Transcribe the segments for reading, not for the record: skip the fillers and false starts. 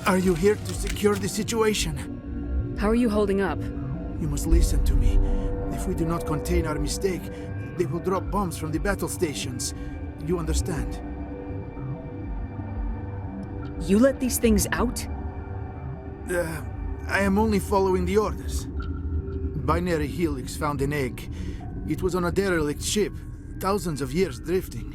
Are you here to secure the situation? How are you holding up? You must listen to me. If we do not contain our mistake, they will drop bombs from the battle stations. You understand? You let these things out? I am only following the orders. Binary Helix found an egg. It was on a derelict ship, thousands of years drifting.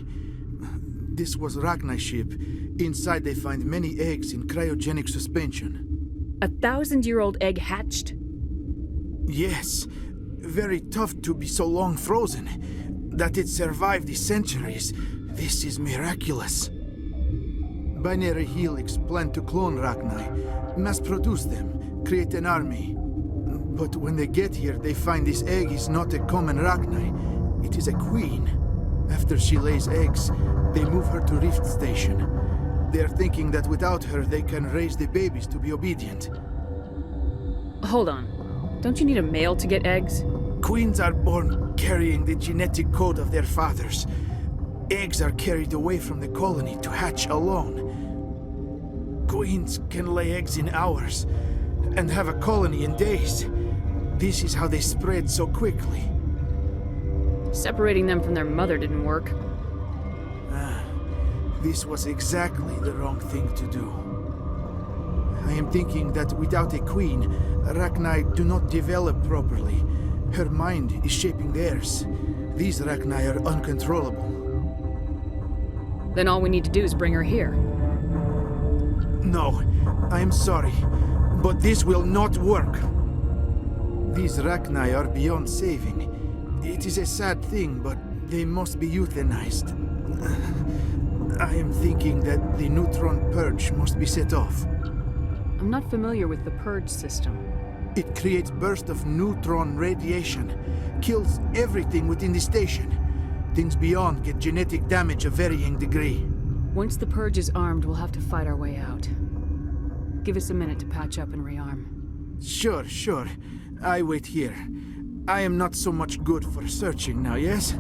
This was Rachni's ship. Inside they find many eggs in cryogenic suspension. A 1,000-year-old egg hatched? Yes. Very tough to be so long frozen. That it survived the centuries. This is miraculous. Binary Helix planned to clone Rachni, mass-produce them, create an army. But when they get here, they find this egg is not a common Rachni. It is a queen. After she lays eggs, they move her to Rift Station. They are thinking that without her, they can raise the babies to be obedient. Hold on. Don't you need a male to get eggs? Queens are born carrying the genetic code of their fathers. Eggs are carried away from the colony to hatch alone. Queens can lay eggs in hours and have a colony in days. This is how they spread so quickly. Separating them from their mother didn't work. This was exactly the wrong thing to do. I am thinking that without a queen, Rachni do not develop properly. Her mind is shaping theirs. These Rachni are uncontrollable. Then all we need to do is bring her here. No, I am sorry, but this will not work. These Rachni are beyond saving. It is a sad thing, but they must be euthanized. I am thinking that the neutron purge must be set off. I'm not familiar with the purge system. It creates bursts of neutron radiation, kills everything within the station. Things beyond get genetic damage of varying degree. Once the purge is armed, we'll have to fight our way out. Give us a minute to patch up and rearm. Sure. I wait here. I am not so much good for searching now, yes?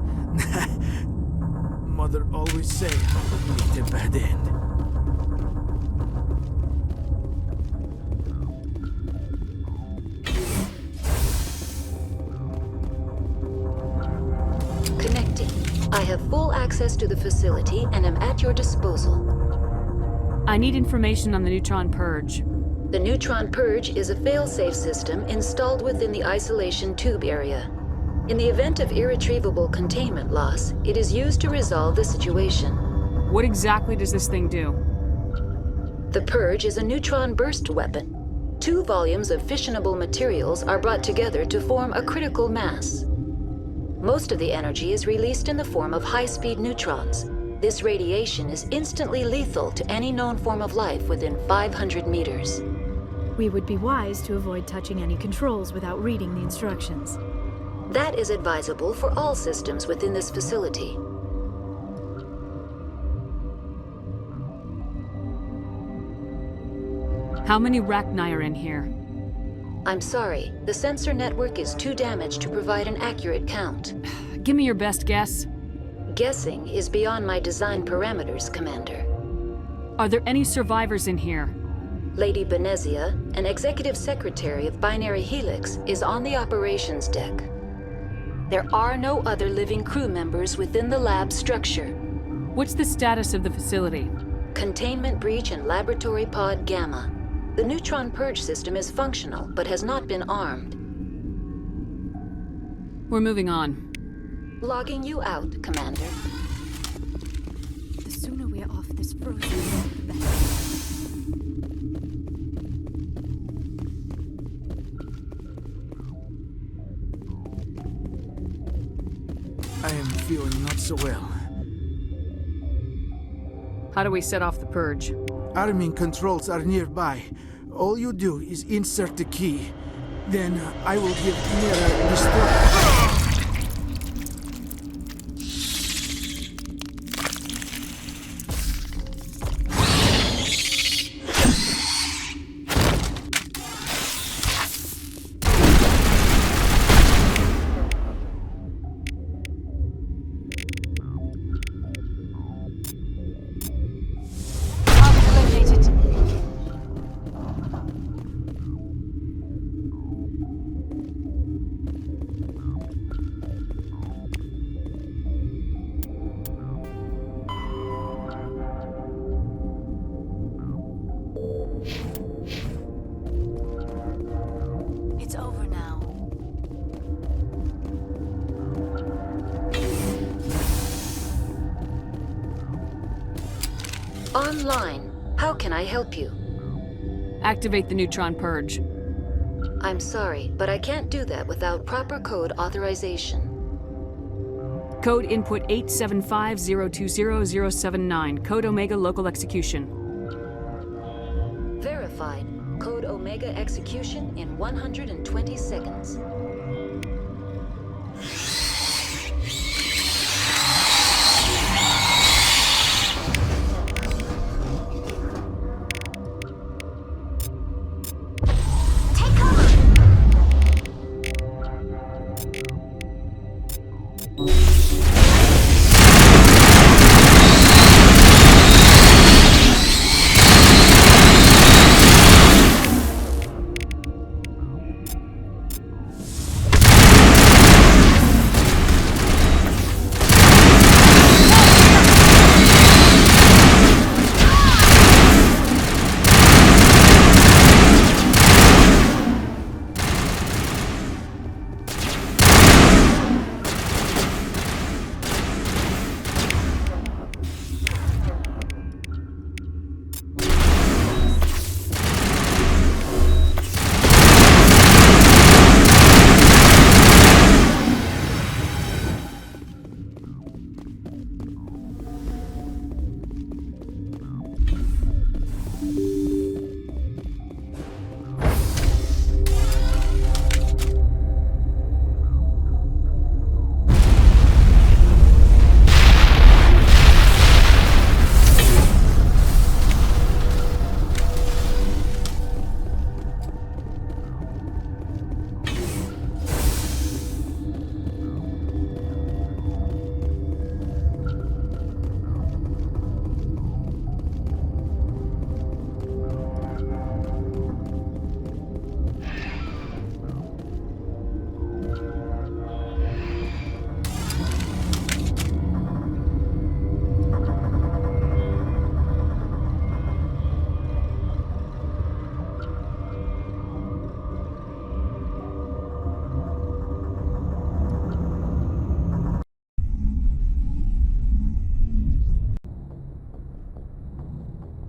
Mother always say, meet a bad end. Connecting. I have full access to the facility and am at your disposal. I need information on the neutron purge. The neutron purge is a fail-safe system installed within the isolation tube area. In the event of irretrievable containment loss, it is used to resolve the situation. What exactly does this thing do? The purge is a neutron burst weapon. 2 volumes of fissionable materials are brought together to form a critical mass. Most of the energy is released in the form of high-speed neutrons. This radiation is instantly lethal to any known form of life within 500 meters. We would be wise to avoid touching any controls without reading the instructions. That is advisable for all systems within this facility. How many Rachni are in here? I'm sorry, the sensor network is too damaged to provide an accurate count. Give me your best guess. Guessing is beyond my design parameters, Commander. Are there any survivors in here? Lady Benezia, an executive secretary of Binary Helix, is on the operations deck. There are no other living crew members within the lab structure. What's the status of the facility? Containment breach in Laboratory Pod Gamma. The neutron purge system is functional, but has not been armed. We're moving on. Logging you out, Commander. The sooner we are off this frozen world, the better. I am feeling not so well. How do we set off the purge? Arming controls are nearby. All you do is insert the key. Then I will give Mira the Online. How can I help you? Activate the neutron purge. I'm sorry, but I can't do that without proper code authorization. Code input 875020079. Code Omega local execution. Verified. Code Omega execution in 120 seconds.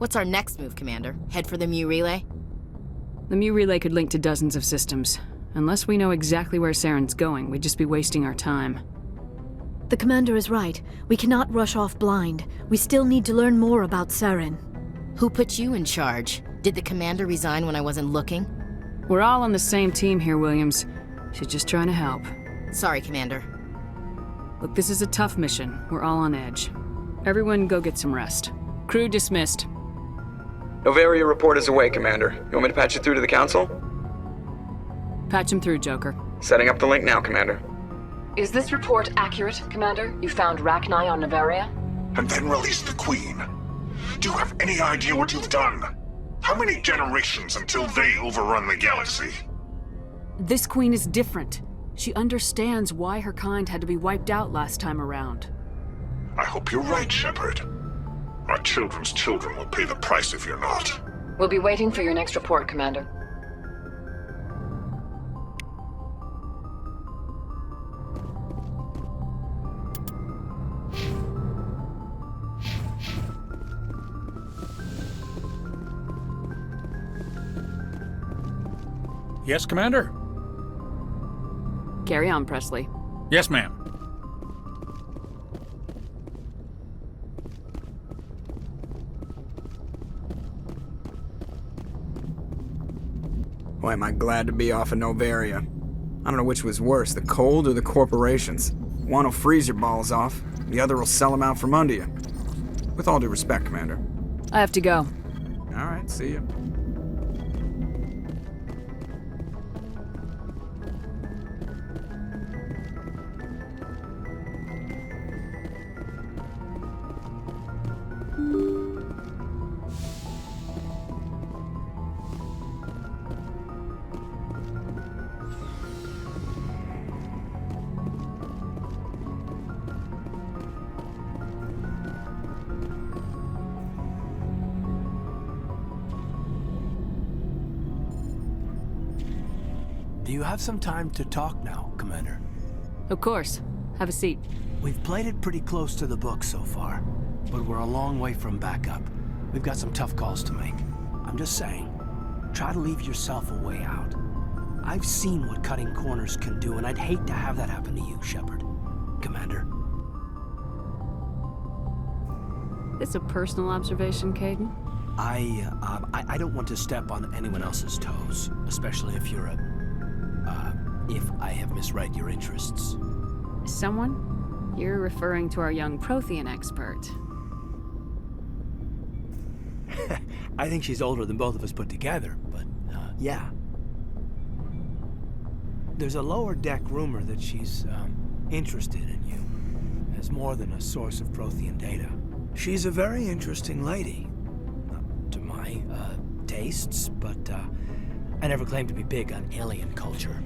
What's our next move, Commander? Head for the Mu relay? The Mu relay could link to dozens of systems. Unless we know exactly where Saren's going, we'd just be wasting our time. The commander is right. We cannot rush off blind. We still need to learn more about Saren. Who put you in charge? Did the commander resign when I wasn't looking? We're all on the same team here, Williams. She's just trying to help. Sorry, Commander. Look, this is a tough mission. We're all on edge. Everyone go get some rest. Crew dismissed. Novaria report is away, Commander. You want me to patch it through to the Council? Patch him through, Joker. Setting up the link now, Commander. Is this report accurate, Commander? You found Rachni on Novaria? And then released the Queen. Do you have any idea what you've done? How many generations until they overrun the galaxy? This queen is different. She understands why her kind had to be wiped out last time around. I hope you're right, Shepard. Our children's children will pay the price if you're not. We'll be waiting for your next report, Commander. Yes, Commander? Carry on, Presley. Yes, ma'am. Boy, am I glad to be off of Novaria. I don't know which was worse, the cold or the corporations. One will freeze your balls off, the other will sell them out from under you. With all due respect, Commander. I have to go. All right, see ya. Do you have some time to talk now, Commander? Of course. Have a seat. We've played it pretty close to the book so far, but we're a long way from backup. We've got some tough calls to make. I'm just saying, try to leave yourself a way out. I've seen what cutting corners can do, and I'd hate to have that happen to you, Shepard. Commander. It's a personal observation, Caden. I don't want to step on anyone else's toes, especially if you're if I have misread your interests. Someone? You're referring to our young Prothean expert. I think she's older than both of us put together, but, yeah. There's a lower deck rumor that she's, interested in you, as more than a source of Prothean data. She's a very interesting lady. To my, tastes, but, I never claimed to be big on alien culture.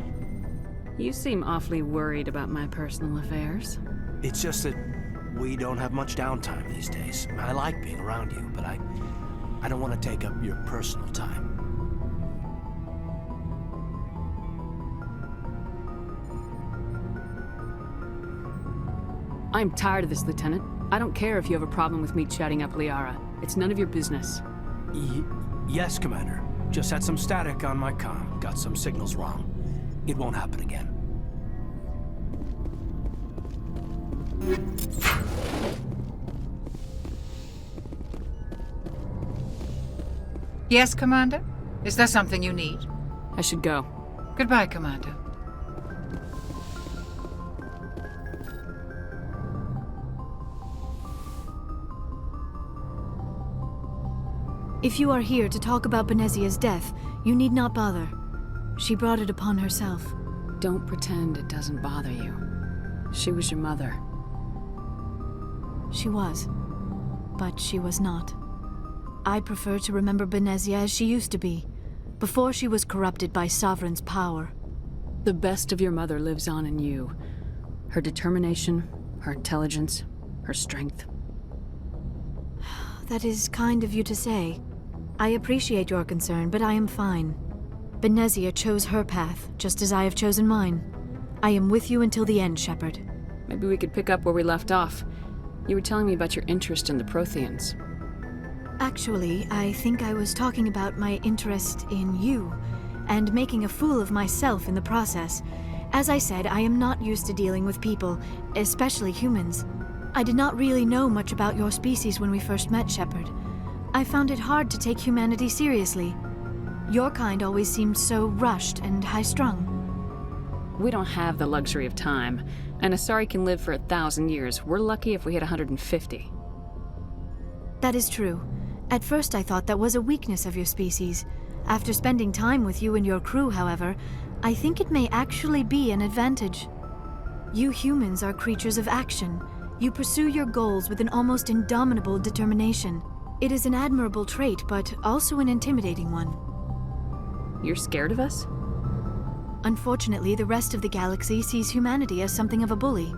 You seem awfully worried about my personal affairs. It's just that we don't have much downtime these days. I like being around you, but I don't want to take up your personal time. I'm tired of this, Lieutenant. I don't care if you have a problem with me chatting up Liara. It's none of your business. Yes, Commander. Just had some static on my comm. Got some signals wrong. It won't happen again. Yes, Commander? Is there something you need? I should go. Goodbye, Commander. If you are here to talk about Benezia's death, you need not bother. She brought it upon herself. Don't pretend it doesn't bother you. She was your mother. She was. But she was not. I prefer to remember Benezia as she used to be, before she was corrupted by Sovereign's power. The best of your mother lives on in you. Her determination, her intelligence, her strength. That is kind of you to say. I appreciate your concern, but I am fine. Benezia chose her path, just as I have chosen mine. I am with you until the end, Shepard. Maybe we could pick up where we left off. You were telling me about your interest in the Protheans. Actually, I think I was talking about my interest in you, and making a fool of myself in the process. As I said, I am not used to dealing with people, especially humans. I did not really know much about your species when we first met, Shepard. I found it hard to take humanity seriously. Your kind always seemed so rushed and high-strung. We don't have the luxury of time, and Asari can live for 1,000 years. We're lucky if we hit 150. That is true. At first I thought that was a weakness of your species. After spending time with you and your crew, however, I think it may actually be an advantage. You humans are creatures of action. You pursue your goals with an almost indomitable determination. It is an admirable trait, but also an intimidating one. You're scared of us? Unfortunately, the rest of the galaxy sees humanity as something of a bully.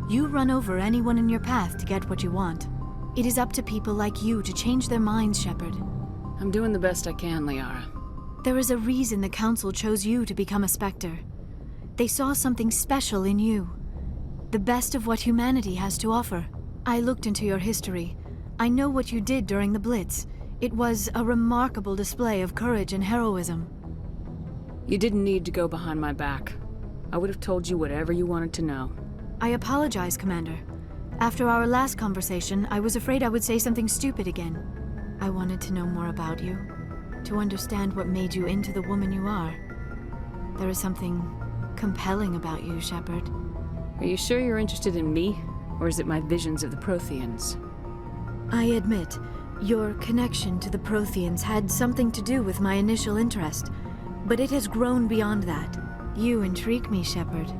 You run over anyone in your path to get what you want. It is up to people like you to change their minds, Shepard. I'm doing the best I can, Liara. There is a reason the Council chose you to become a Spectre. They saw something special in you. The best of what humanity has to offer. I looked into your history. I know what you did during the Blitz. It was a remarkable display of courage and heroism. You didn't need to go behind my back. I would have told you whatever you wanted to know. I apologize, Commander. After our last conversation, I was afraid I would say something stupid again. I wanted to know more about you, to understand what made you into the woman you are. There is something compelling about you, Shepard. Are you sure you're interested in me, or is it my visions of the Protheans? I admit, your connection to the Protheans had something to do with my initial interest, but it has grown beyond that. You intrigue me, Shepard,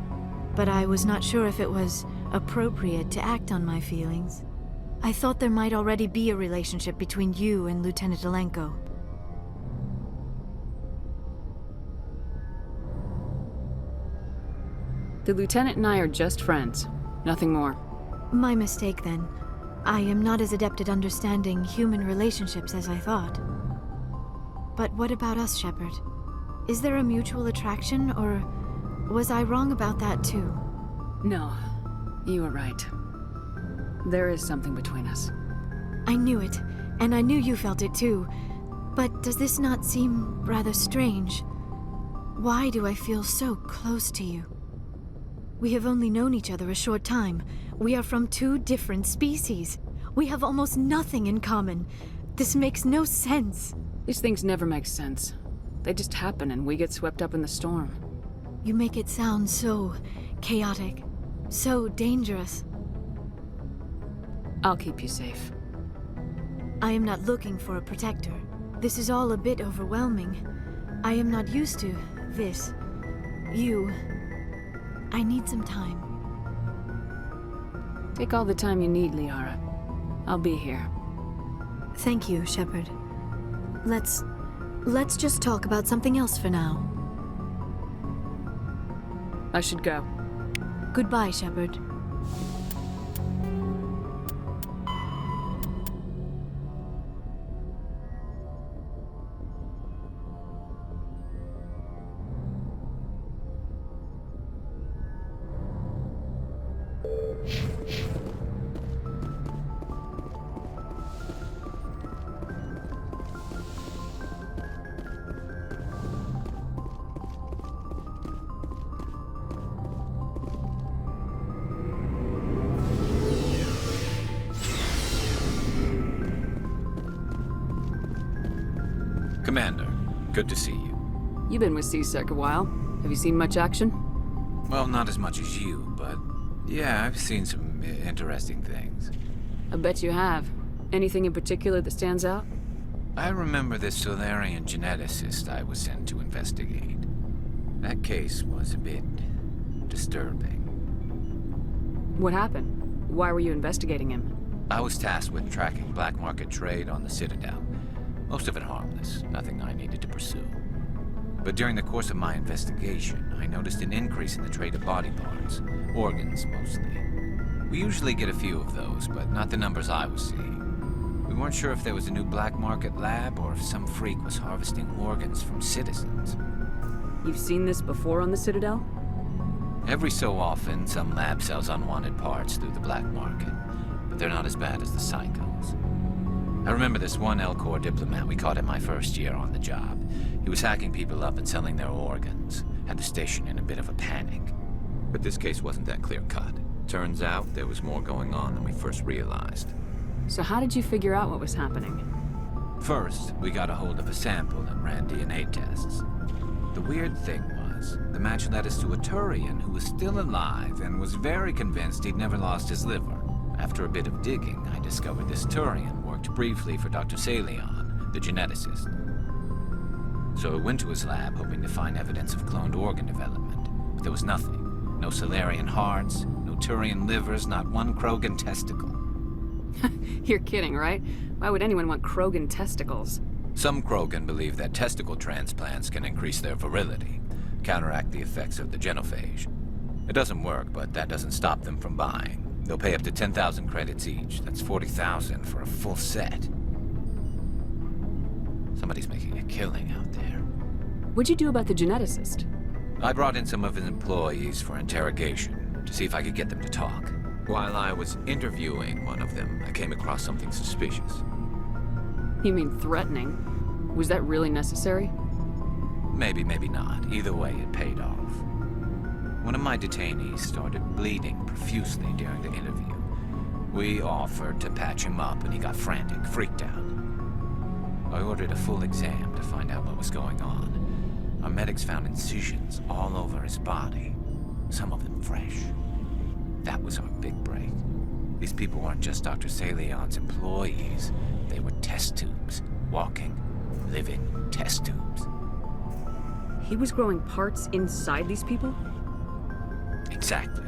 but I was not sure if it was appropriate to act on my feelings. I thought there might already be a relationship between you and Lieutenant Alenko. The Lieutenant and I are just friends. Nothing more. My mistake, then. I am not as adept at understanding human relationships as I thought. But what about us, Shepard? Is there a mutual attraction, or was I wrong about that too? No, you were right. There is something between us. I knew it. and I knew you felt it too. But does this not seem rather strange? Why do I feel so close to you? We have only known each other a short time. We are from two different species. We have almost nothing in common. This makes no sense. These things never make sense. They just happen and we get swept up in the storm. You make it sound so chaotic, so dangerous. I'll keep you safe. I am not looking for a protector. This is all a bit overwhelming. I am not used to this. You. I need some time. Take all the time you need, Liara. I'll be here. Thank you, Shepard. Let's just talk about something else for now. I should go. Goodbye, Shepard. Commander, good to see you. You've been with C-Sec a while. Have you seen much action? Well, not as much as you, but yeah, I've seen some interesting things. I bet you have. Anything in particular that stands out? I remember this Solarian geneticist I was sent to investigate. That case was a bit disturbing. What happened? Why were you investigating him? I was tasked with tracking black market trade on the Citadel. Most of it harmless, nothing I needed to pursue. But during the course of my investigation, I noticed an increase in the trade of body parts, organs mostly. We usually get a few of those, but not the numbers I was seeing. We weren't sure if there was a new black market lab or if some freak was harvesting organs from citizens. You've seen this before on the Citadel? Every so often, some lab sells unwanted parts through the black market, but they're not as bad as the psychos. I remember this one L-Corps diplomat we caught in my first year on the job. He was hacking people up and selling their organs. Had the station in a bit of a panic. But this case wasn't that clear-cut. Turns out there was more going on than we first realized. So how did you figure out what was happening? First, we got a hold of a sample and ran DNA tests. The weird thing was, the match led us to a Turian who was still alive and was very convinced he'd never lost his liver. After a bit of digging, I discovered this Turian worked briefly for Dr. Salion, the geneticist. So I went to his lab hoping to find evidence of cloned organ development, but there was nothing. No Solarian hearts, no Turian livers, not one Krogan testicle. You're kidding, right? Why would anyone want Krogan testicles? Some Krogan believe that testicle transplants can increase their virility, counteract the effects of the genophage. It doesn't work, but that doesn't stop them from buying. They'll pay up to 10,000 credits each. That's 40,000 for a full set. Somebody's making a killing out there. What'd you do about the geneticist? I brought in some of his employees for interrogation, to see if I could get them to talk. While I was interviewing one of them, I came across something suspicious. You mean threatening? Was that really necessary? Maybe, maybe not. Either way, it paid off. One of my detainees started bleeding profusely during the interview. We offered to patch him up, and he got frantic, freaked out. I ordered a full exam to find out what was going on. Our medics found incisions all over his body, some of them fresh. That was our big break. These people weren't just Dr. Salion's employees. They were test tubes. Walking, living test tubes. He was growing parts inside these people? Exactly.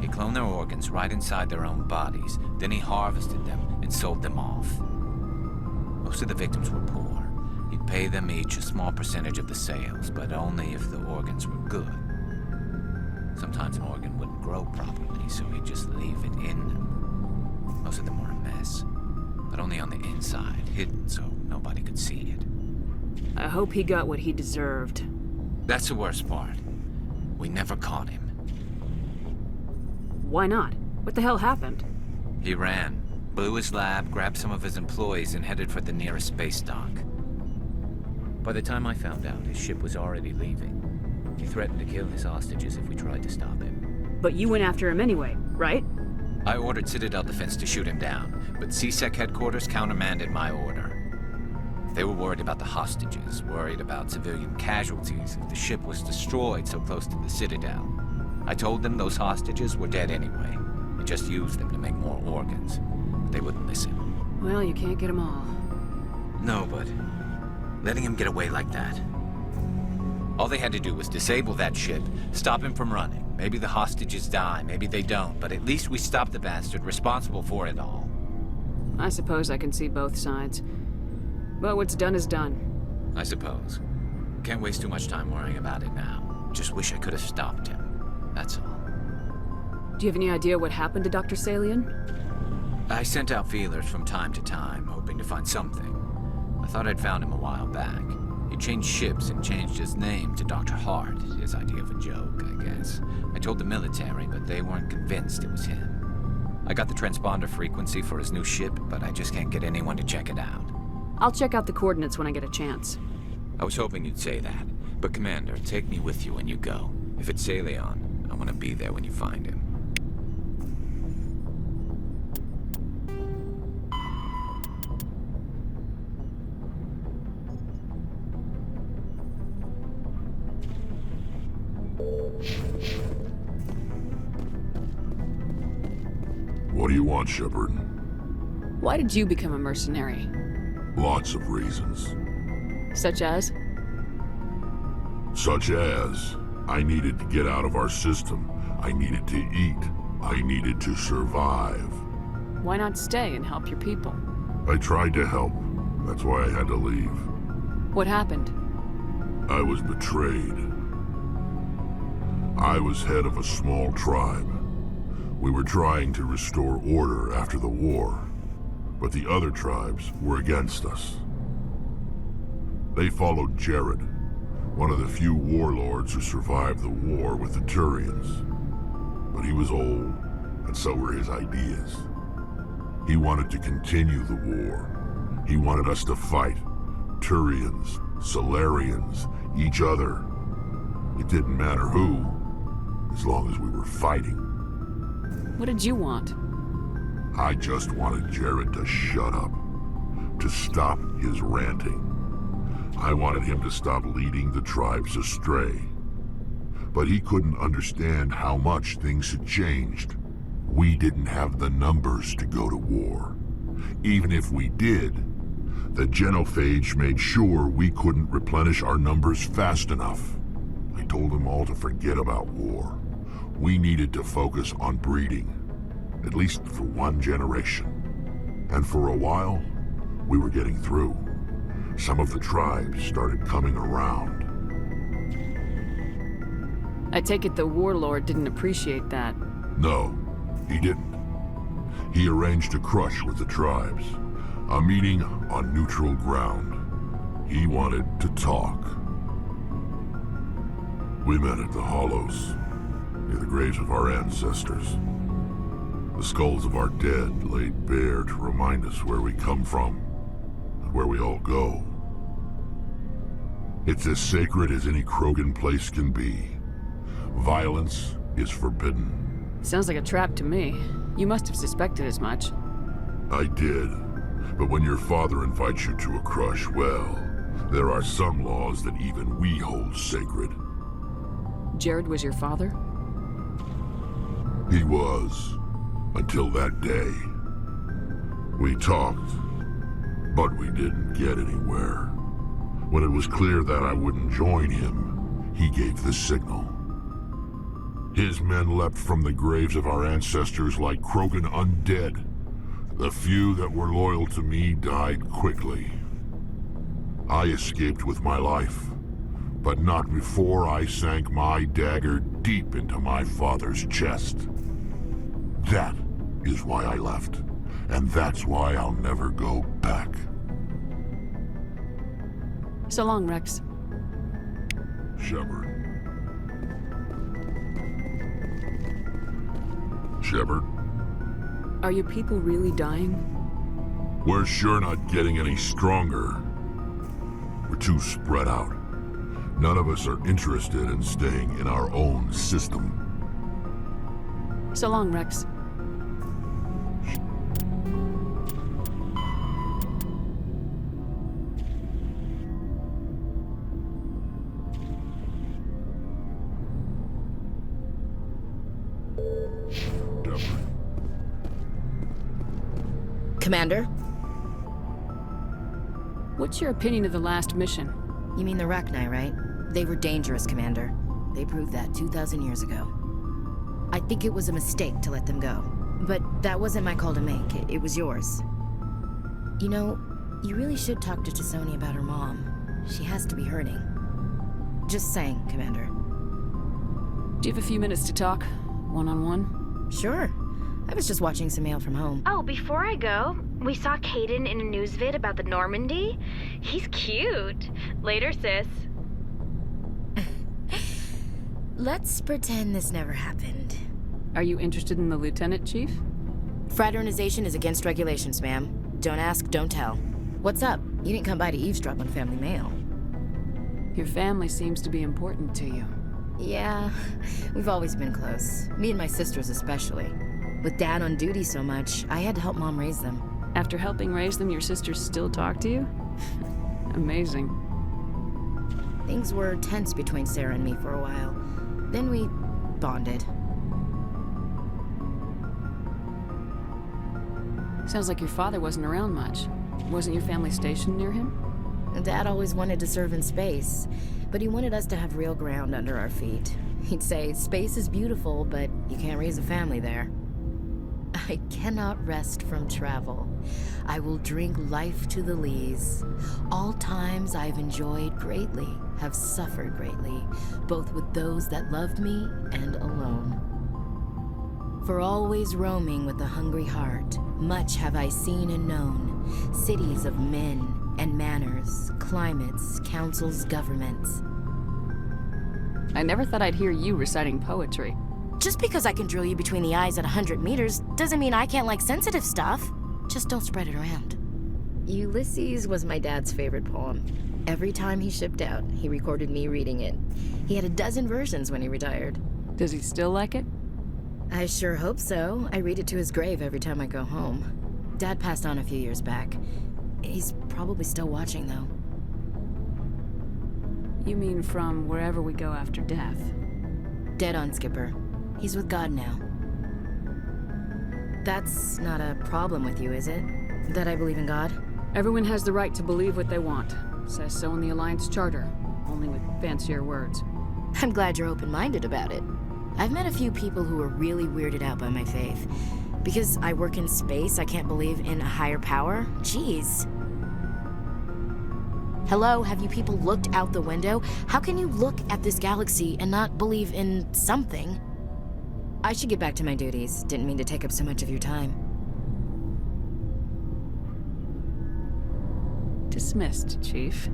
He cloned their organs right inside their own bodies. Then he harvested them and sold them off. Most of the victims were poor. He'd pay them each a small percentage of the sales, but only if the organs were good. Sometimes an organ wouldn't grow properly, so he'd just leave it in them. Most of them were a mess, but only on the inside, hidden so nobody could see it. I hope he got what he deserved. That's the worst part. We never caught him. Why not? What the hell happened? He ran. blew his lab, grabbed some of his employees, and headed for the nearest space dock. By the time I found out, his ship was already leaving. He threatened to kill his hostages if we tried to stop him. But you went after him anyway, right? I ordered Citadel Defense to shoot him down, but CSEC headquarters countermanded my order. They were worried about the hostages, worried about civilian casualties if the ship was destroyed so close to the Citadel. I told them those hostages were dead anyway. We just used them to make more organs. But they wouldn't listen. Well, you can't get them all. No, but letting him get away like that. All they had to do was disable that ship, stop him from running. Maybe the hostages die, maybe they don't, but at least we stopped the bastard responsible for it all. I suppose I can see both sides. But what's done is done. I suppose. Can't waste too much time worrying about it now. Just wish I could have stopped him. That's all. Do you have any idea what happened to Dr. Salian? I sent out feelers from time to time, hoping to find something. I thought I'd found him a while back. He changed ships and changed his name to Dr. Hart, his idea of a joke, I guess. I told the military, but they weren't convinced it was him. I got the transponder frequency for his new ship, but I just can't get anyone to check it out. I'll check out the coordinates when I get a chance. I was hoping you'd say that. But Commander, take me with you when you go. If it's Salion, I want to be there when you find him. What do you want, Shepard? Why did you become a mercenary? Lots of reasons. Such as? Such as, I needed to get out of our system. I needed to eat. I needed to survive. Why not stay and help your people? I tried to help. That's why I had to leave. What happened? I was betrayed. I was head of a small tribe. We were trying to restore order after the war, but the other tribes were against us. They followed Jared, one of the few warlords who survived the war with the Turians. But he was old, and so were his ideas. He wanted to continue the war. He wanted us to fight. Turians, Solarians, each other. It didn't matter who, as long as we were fighting. What did you want? I just wanted Jared to shut up, to stop his ranting. I wanted him to stop leading the tribes astray. But he couldn't understand how much things had changed. We didn't have the numbers to go to war. Even if we did, the genophage made sure we couldn't replenish our numbers fast enough. I told them all to forget about war. We needed to focus on breeding, at least for one generation. And for a while, we were getting through. Some of the tribes started coming around. I take it the warlord didn't appreciate that. No, he didn't. He arranged a crush with the tribes, a meeting on neutral ground. He wanted to talk. We met at the Hollows, near the graves of our ancestors. The skulls of our dead laid bare to remind us where we come from and where we all go. It's as sacred as any Krogan place can be. Violence is forbidden. Sounds like a trap to me. You must have suspected as much. I did. But when your father invites you to a crush, well, there are some laws that even we hold sacred. Jared was your father? He was, until that day. We talked, but we didn't get anywhere. When it was clear that I wouldn't join him, he gave the signal. His men leapt from the graves of our ancestors like Krogan undead. The few that were loyal to me died quickly. I escaped with my life, but not before I sank my dagger deep into my father's chest. That is why I left, and that's why I'll never go back. So long, Rex. Shepard. Shepard? Are your people really dying? We're sure not getting any stronger. We're too spread out. None of us are interested in staying in our own system. So long, Rex. Commander? What's your opinion of the last mission? You mean the Rachni, right? They were dangerous, Commander. They proved that 2,000 years ago. I think it was a mistake to let them go. But that wasn't my call to make. It was yours. You know, you really should talk to T'Soni about her mom. She has to be hurting. Just saying, Commander. Do you have a few minutes to talk? One-on-one? Sure. I was just watching some mail from home. Oh, before I go, we saw Caden in a news vid about the Normandy. He's cute. Later, sis. Let's pretend this never happened. Are you interested in the Lieutenant, Chief? Fraternization is against regulations, ma'am. Don't ask, don't tell. What's up? You didn't come by to eavesdrop on family mail. Your family seems to be important to you. Yeah, we've always been close. Me and my sisters especially. With Dad on duty so much, I had to help Mom raise them. After helping raise them, your sisters still talk to you? Amazing. Things were tense between Sarah and me for a while. Then we bonded. Sounds like your father wasn't around much. Wasn't your family stationed near him? Dad always wanted to serve in space, but he wanted us to have real ground under our feet. He'd say, space is beautiful, but you can't raise a family there. I cannot rest from travel. I will drink life to the lees. All times I've enjoyed greatly, have suffered greatly, both with those that loved me and alone. For always roaming with a hungry heart, much have I seen and known, cities of men and manners, climates, councils, governments. I never thought I'd hear you reciting poetry. Just because I can drill you between the eyes at 100 meters doesn't mean I can't like sensitive stuff. Just don't spread it around. Ulysses was my dad's favorite poem. Every time he shipped out, he recorded me reading it. He had a dozen versions when he retired. Does he still like it? I sure hope so. I read it to his grave every time I go home. Dad passed on a few years back. He's probably still watching, though. You mean from wherever we go after death? Dead on, Skipper. He's with God now. That's not a problem with you, is it? That I believe in God? Everyone has the right to believe what they want. Says so in the Alliance Charter, only with fancier words. I'm glad you're open-minded about it. I've met a few people who are really weirded out by my faith. Because I work in space, I can't believe in a higher power? Jeez. Hello, have you people looked out the window? How can you look at this galaxy and not believe in something? I should get back to my duties. Didn't mean to take up so much of your time. Dismissed, Chief.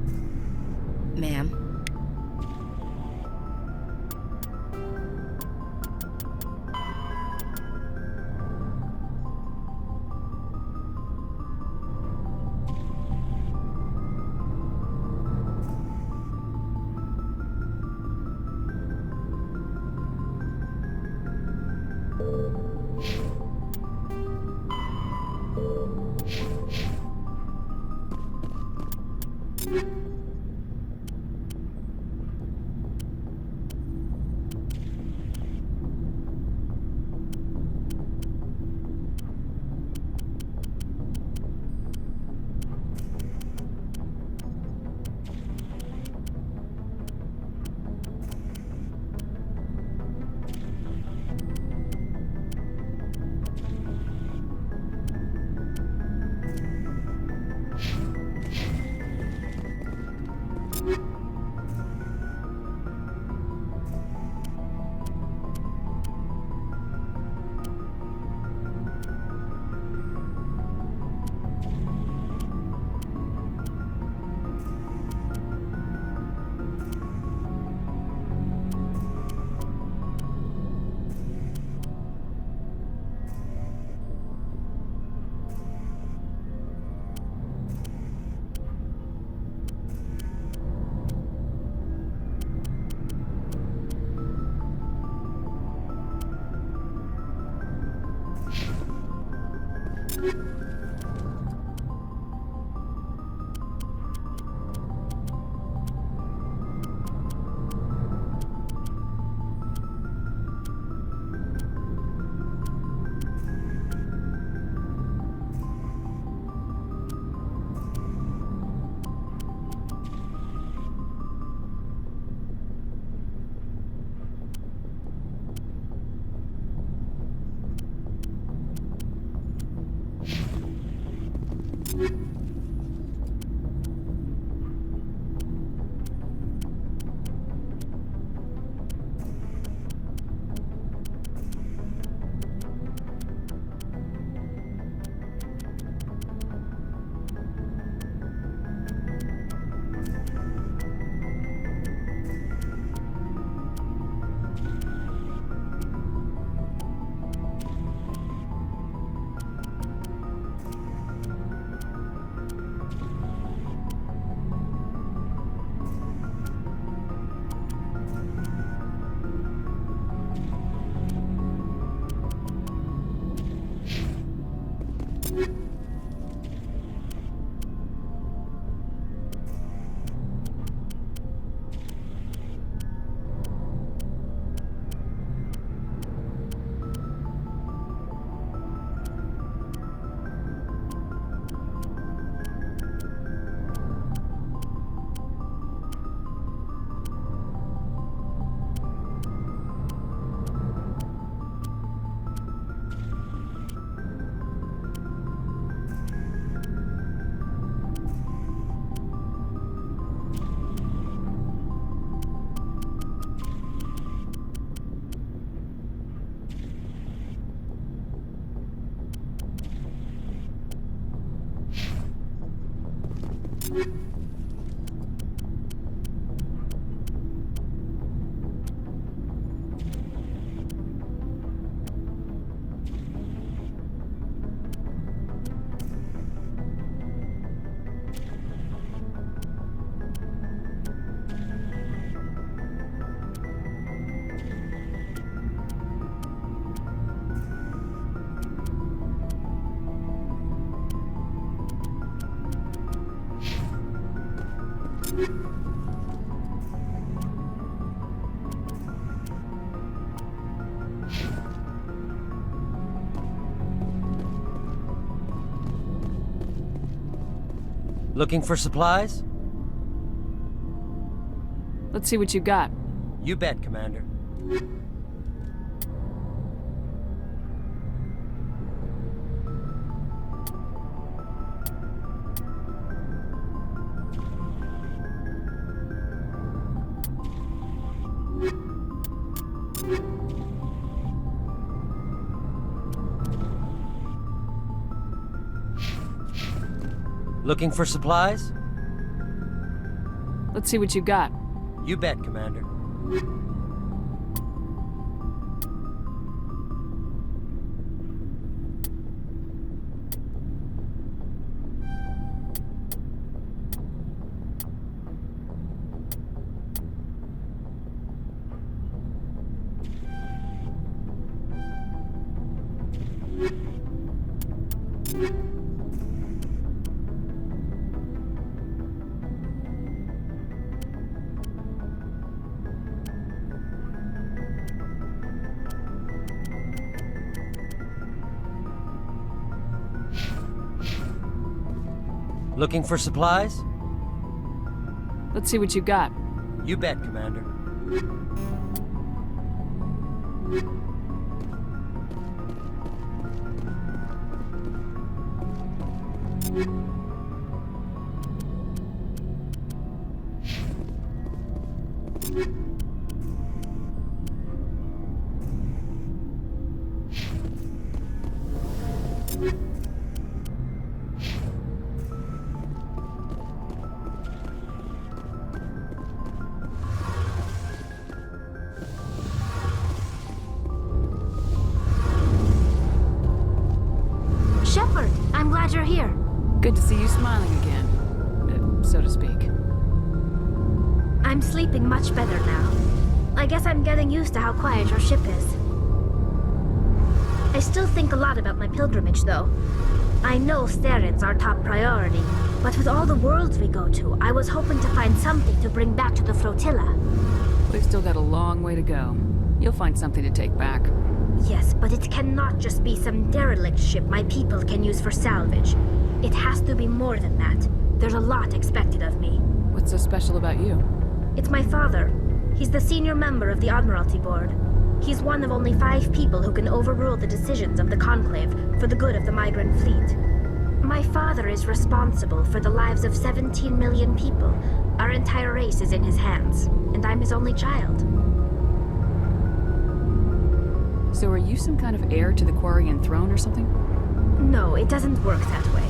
Ma'am. Looking for supplies? Let's see what you got. You bet, Commander. Looking for supplies? Let's see what you got. You bet, Commander. Looking for supplies? Let's see what you got. You bet, Commander. Shepard, I'm glad you're here. Good to see you smiling again, so to speak. I'm sleeping much better now. I guess I'm getting used to how quiet your ship is. I still think a lot about my pilgrimage, though. I know Saren's our top priority, but with all the worlds we go to, I was hoping to find something to bring back to the flotilla. We've still got a long way to go. You'll find something to take back. Yes, but it cannot just be some derelict ship my people can use for salvage. It has to be more than that. There's a lot expected of me. What's so special about you? It's my father. He's the senior member of the Admiralty Board. He's one of only 5 people who can overrule the decisions of the Conclave for the good of the migrant fleet. My father is responsible for the lives of 17 million people. Our entire race is in his hands, and I'm his only child. So are you some kind of heir to the Quarian throne or something? No, it doesn't work that way.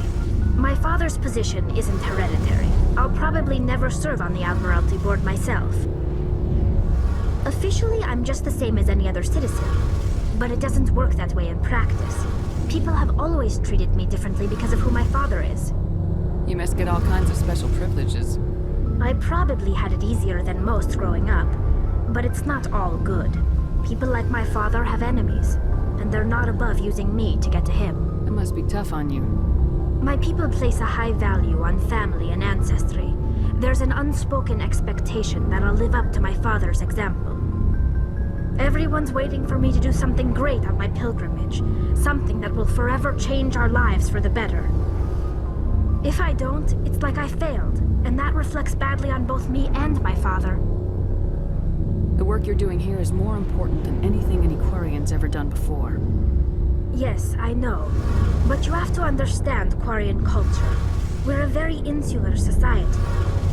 My father's position isn't hereditary. I'll probably never serve on the Admiralty Board myself. Officially, I'm just the same as any other citizen, but it doesn't work that way in practice. People have always treated me differently because of who my father is. You must get all kinds of special privileges. I probably had it easier than most growing up, but it's not all good. People like my father have enemies, and they're not above using me to get to him. It must be tough on you. My people place a high value on family and ancestry. There's an unspoken expectation that I'll live up to my father's example. Everyone's waiting for me to do something great on my pilgrimage, something that will forever change our lives for the better. If I don't, it's like I failed, and that reflects badly on both me and my father. The work you're doing here is more important than anything any Quarian's ever done before. Yes, I know. But you have to understand Quarian culture. We're a very insular society.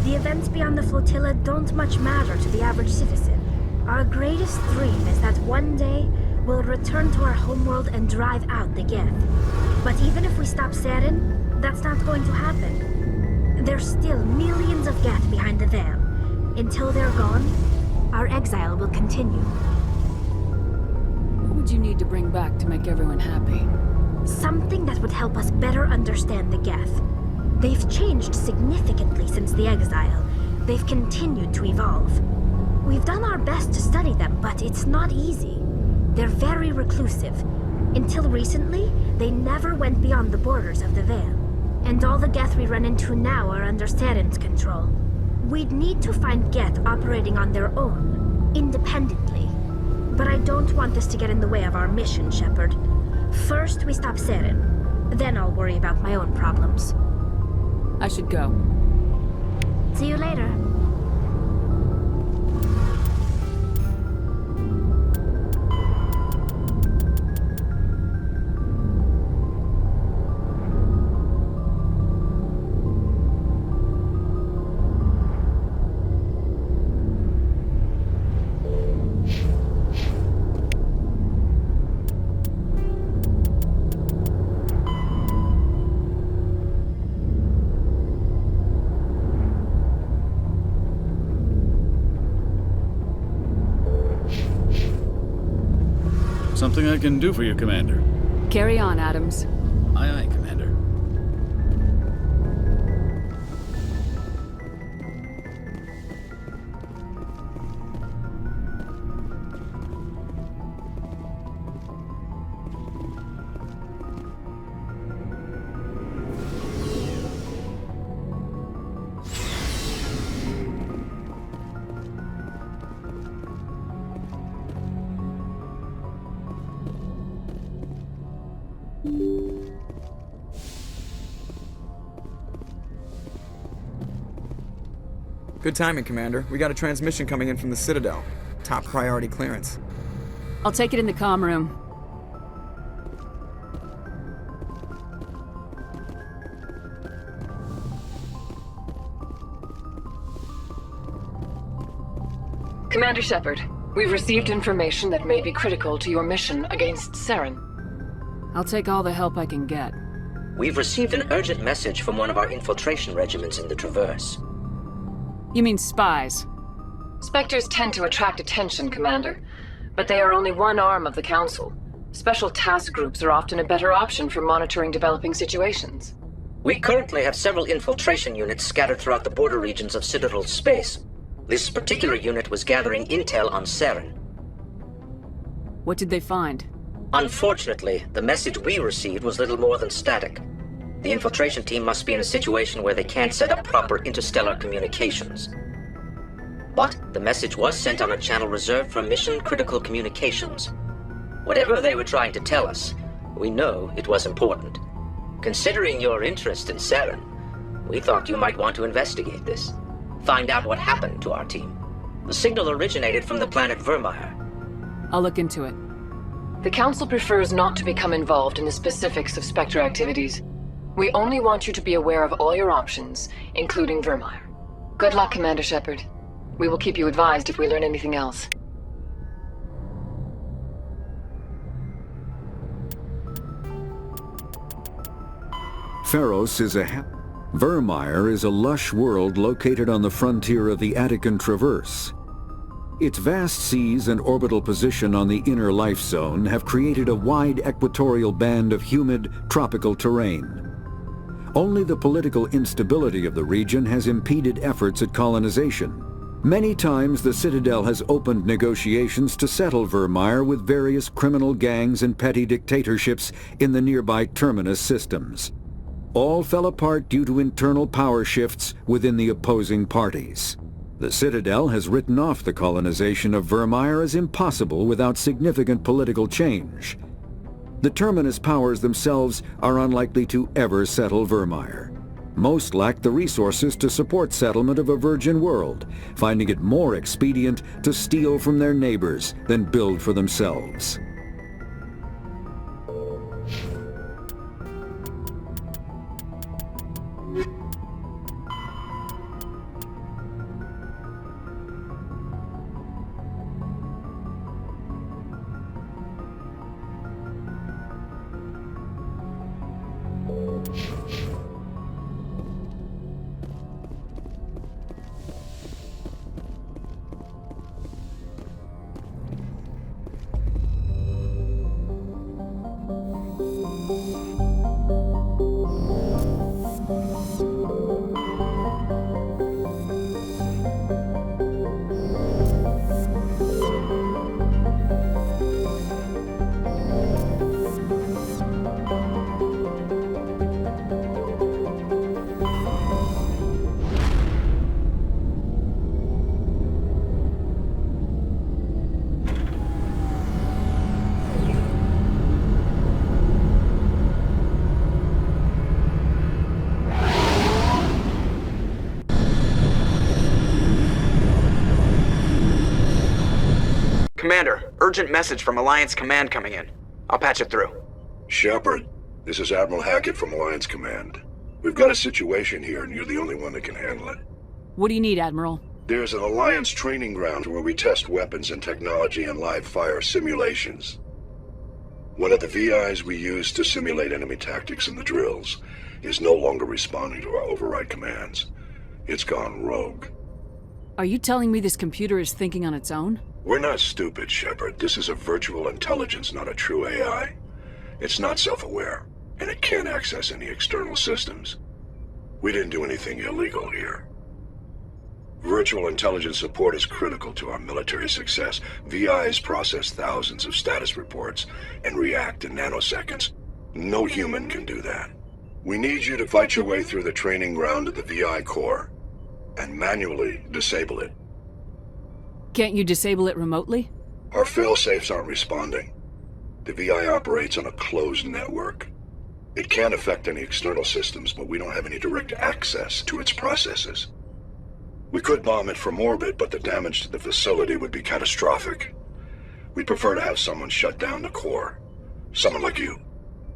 The events beyond the flotilla don't much matter to the average citizen. Our greatest dream is that one day we'll return to our homeworld and drive out the Geth. But even if we stop Saren, that's not going to happen. There's still millions of Geth behind the veil. Until they're gone, our exile will continue. What would you need to bring back to make everyone happy? Something that would help us better understand the Geth. They've changed significantly since the exile. They've continued to evolve. We've done our best to study them, but it's not easy. They're very reclusive. Until recently, they never went beyond the borders of the Veil. And all the Geth we run into now are under Saren's control. We'd need to find Geth operating on their own, independently. But I don't want this to get in the way of our mission, Shepard. First, we stop Saren. Then I'll worry about my own problems. I should go. See you later. Something I can do for you, Commander. Carry on, Adams. Aye, aye, Commander. Good timing, Commander. We got a transmission coming in from the Citadel. Top priority clearance. I'll take it in the comm room. Commander Shepard, we've received information that may be critical to your mission against Saren. I'll take all the help I can get. We've received an urgent message from one of our infiltration regiments in the Traverse. You mean spies? Spectres tend to attract attention, Commander, but they are only one arm of the Council. Special task groups are often a better option for monitoring developing situations. We currently have several infiltration units scattered throughout the border regions of Citadel space. This particular unit was gathering intel on Saren. What did they find? Unfortunately, the message we received was little more than static. The infiltration team must be in a situation where they can't set up proper interstellar communications. But the message was sent on a channel reserved for mission-critical communications. Whatever they were trying to tell us, we know it was important. Considering your interest in Saren, we thought you might want to investigate this. Find out what happened to our team. The signal originated from the planet Vermeer. I'll look into it. The Council prefers not to become involved in the specifics of Spectre activities. We only want you to be aware of all your options, including Vermeer. Good luck, Commander Shepard. We will keep you advised if we learn anything else. Pharos is Vermeer is a lush world located on the frontier of the Attican Traverse. Its vast seas and orbital position on the inner life zone have created a wide equatorial band of humid, tropical terrain. Only the political instability of the region has impeded efforts at colonization. Many times the Citadel has opened negotiations to settle Vermeer with various criminal gangs and petty dictatorships in the nearby Terminus systems. All fell apart due to internal power shifts within the opposing parties. The Citadel has written off the colonization of Vermeer as impossible without significant political change. The Terminus powers themselves are unlikely to ever settle Vermeer. Most lack the resources to support settlement of a virgin world, finding it more expedient to steal from their neighbors than build for themselves. Commander, urgent message from Alliance Command coming in. I'll patch it through. Shepard, this is Admiral Hackett from Alliance Command. We've got a situation here and you're the only one that can handle it. What do you need, Admiral? There's an Alliance training ground where we test weapons and technology in live fire simulations. One of the VIs we use to simulate enemy tactics in the drills is no longer responding to our override commands. It's gone rogue. Are you telling me this computer is thinking on its own? We're not stupid, Shepard. This is a virtual intelligence, not a true AI. It's not self-aware, and it can't access any external systems. We didn't do anything illegal here. Virtual intelligence support is critical to our military success. VIs process thousands of status reports and react in nanoseconds. No human can do that. We need you to fight your way through the training ground of the VI core and manually disable it. Can't you disable it remotely? Our failsafes aren't responding. The VI operates on a closed network. It can't affect any external systems, but we don't have any direct access to its processes. We could bomb it from orbit, but the damage to the facility would be catastrophic. We'd prefer to have someone shut down the core. Someone like you.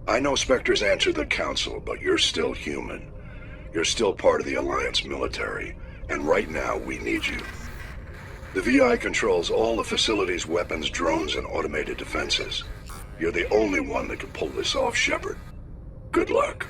I know Spectres answer the Council, but you're still human. You're still part of the Alliance military, and right now we need you. The VI controls all the facility's weapons, drones, and automated defenses. You're the only one that can pull this off, Shepard. Good luck.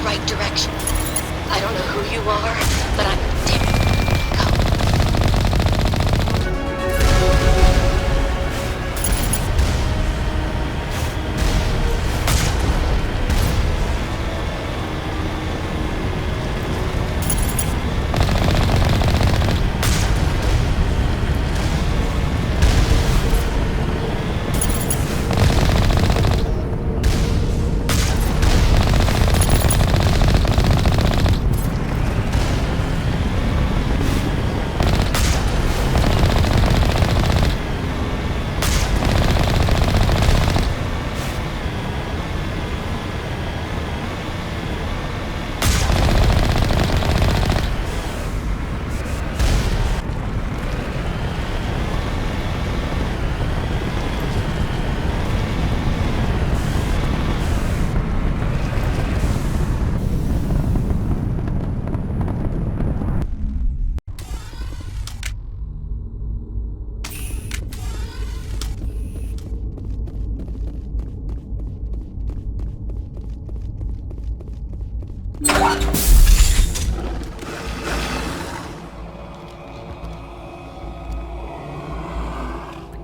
right direction. I don't know who you are, but I'm determined. Go.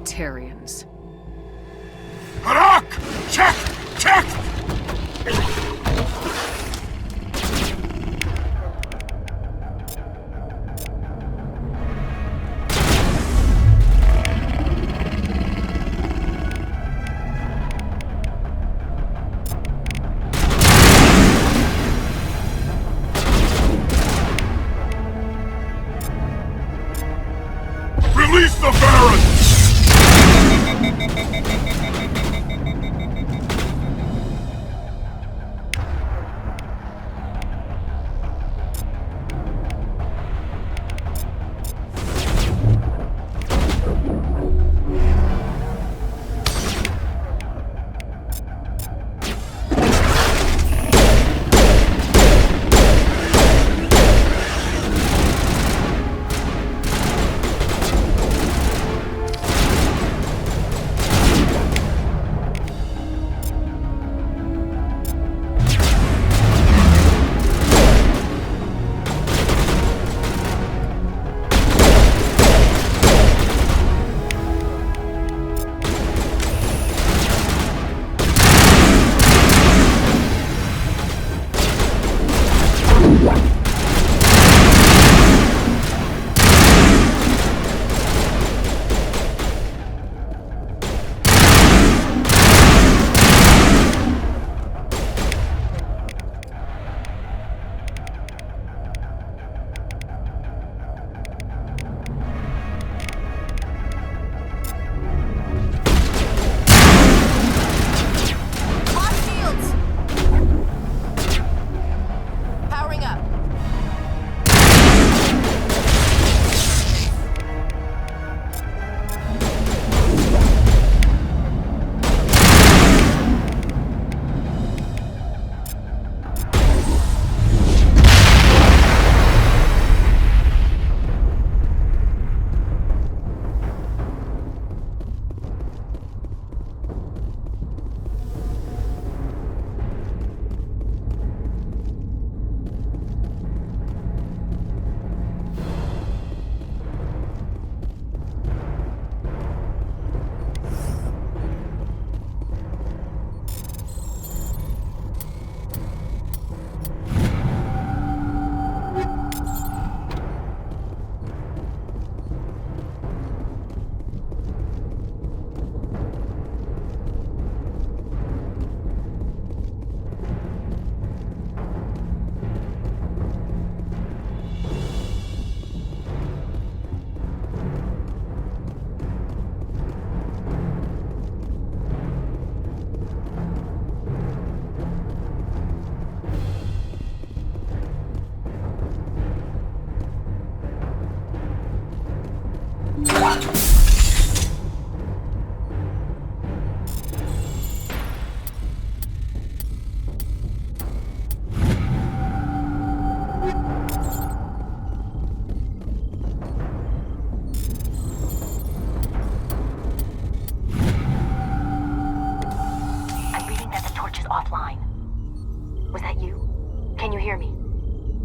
Batarians. Harak! Check! Check! Release the Baron!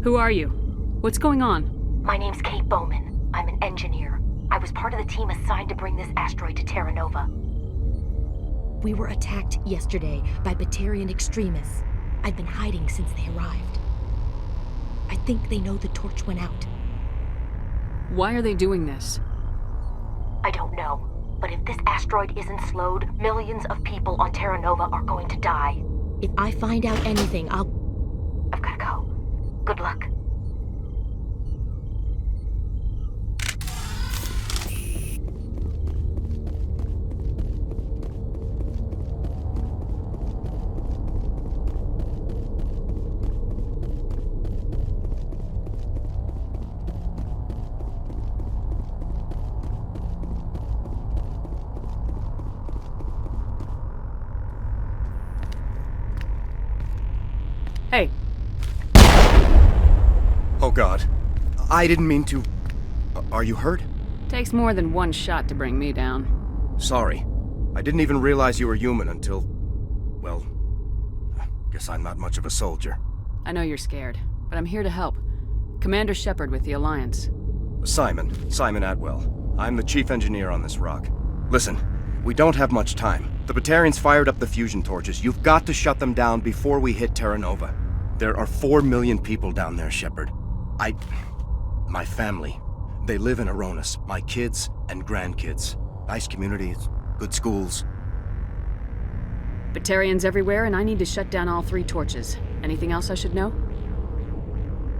Who are you? What's going on? My name's Kate Bowman. I'm an engineer. I was part of the team assigned to bring this asteroid to Terra Nova. We were attacked yesterday by Batarian extremists. I've been hiding since they arrived. I think they know the torch went out. Why are they doing this? I don't know. But if this asteroid isn't slowed, millions of people on Terra Nova are going to die. If I find out anything, I've gotta go. Good luck. Hey. Oh God. I didn't mean to... Are you hurt? Takes more than one shot to bring me down. Sorry. I didn't even realize you were human until... Well... Guess I'm not much of a soldier. I know you're scared, but I'm here to help. Commander Shepard with the Alliance. Simon Atwell. I'm the chief engineer on this rock. Listen, we don't have much time. The Batarians fired up the fusion torches. You've got to shut them down before we hit Terra Nova. There are 4 million people down there, Shepard. My family, they live in Aronis. My kids and grandkids. Nice communities, good schools. Batarians everywhere, and I need to shut down all 3 torches. Anything else I should know?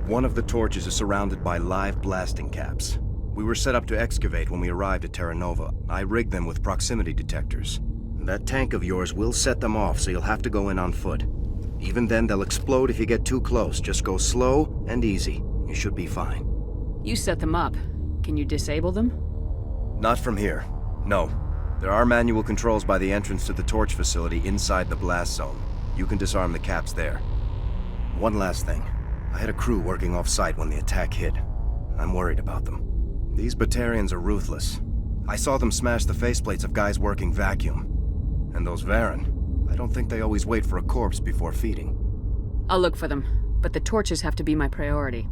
One of the torches is surrounded by live blasting caps. We were set up to excavate when we arrived at Terra Nova. I rigged them with proximity detectors. That tank of yours will set them off, so you'll have to go in on foot. Even then, they'll explode if you get too close. Just go slow and easy. You should be fine. You set them up. Can you disable them? Not from here. No. There are manual controls by the entrance to the torch facility inside the blast zone. You can disarm the caps there. One last thing. I had a crew working off-site when the attack hit. I'm worried about them. These Batarians are ruthless. I saw them smash the faceplates of guys working vacuum. And those Varen, I don't think they always wait for a corpse before feeding. I'll look for them, but the torches have to be my priority.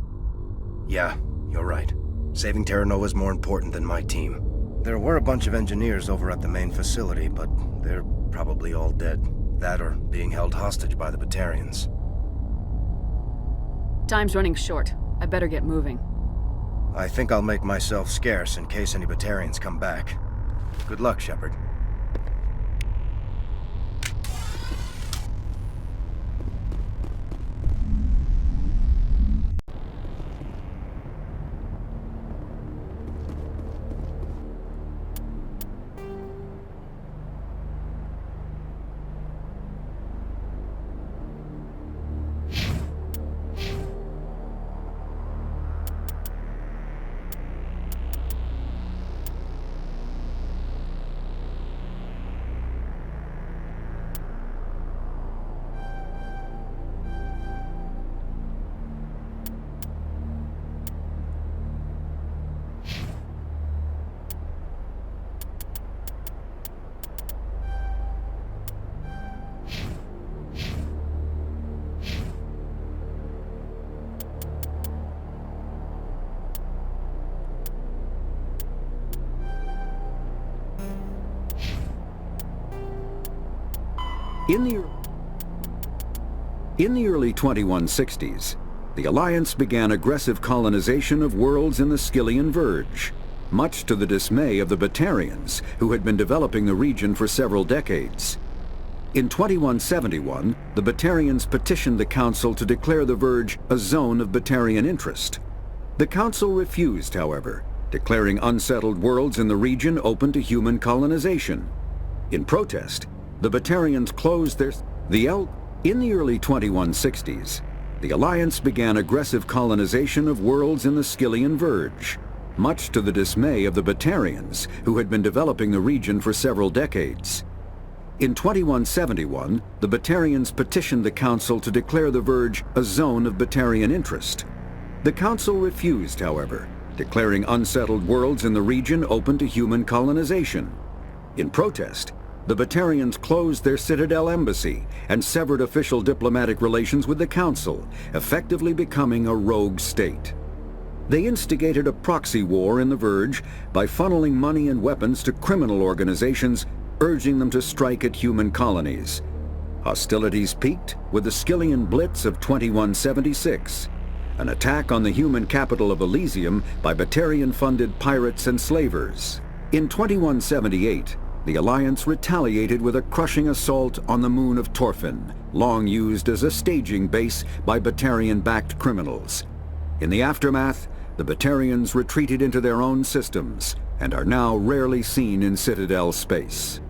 Yeah, you're right. Saving Terra Nova is more important than my team. There were a bunch of engineers over at the main facility, but they're probably all dead. That or being held hostage by the Batarians. Time's running short. I better get moving. I think I'll make myself scarce in case any Batarians come back. Good luck, Shepard. In the early 2160s, the Alliance began aggressive colonization of worlds in the Skyllian Verge, much to the dismay of the Batarians, who had been developing the region for several decades. In 2171, the Batarians petitioned the Council to declare the Verge a zone of Batarian interest. The Council refused, however, declaring unsettled worlds in the region open to human colonization. In protest, the Batarians closed In the early 2160s, the Alliance began aggressive colonization of worlds in the Skyllian Verge, much to the dismay of the Batarians, who had been developing the region for several decades. In 2171, the Batarians petitioned the Council to declare the Verge a zone of Batarian interest. The Council refused, however, declaring unsettled worlds in the region open to human colonization. In protest, the Batarians closed their Citadel embassy and severed official diplomatic relations with the Council, effectively becoming a rogue state. They instigated a proxy war in the Verge by funneling money and weapons to criminal organizations, urging them to strike at human colonies. Hostilities peaked with the Skyllian Blitz of 2176, an attack on the human capital of Elysium by Batarian-funded pirates and slavers. In 2178, the Alliance retaliated with a crushing assault on the moon of Torfin, long used as a staging base by Batarian-backed criminals. In the aftermath, the Batarians retreated into their own systems and are now rarely seen in Citadel space.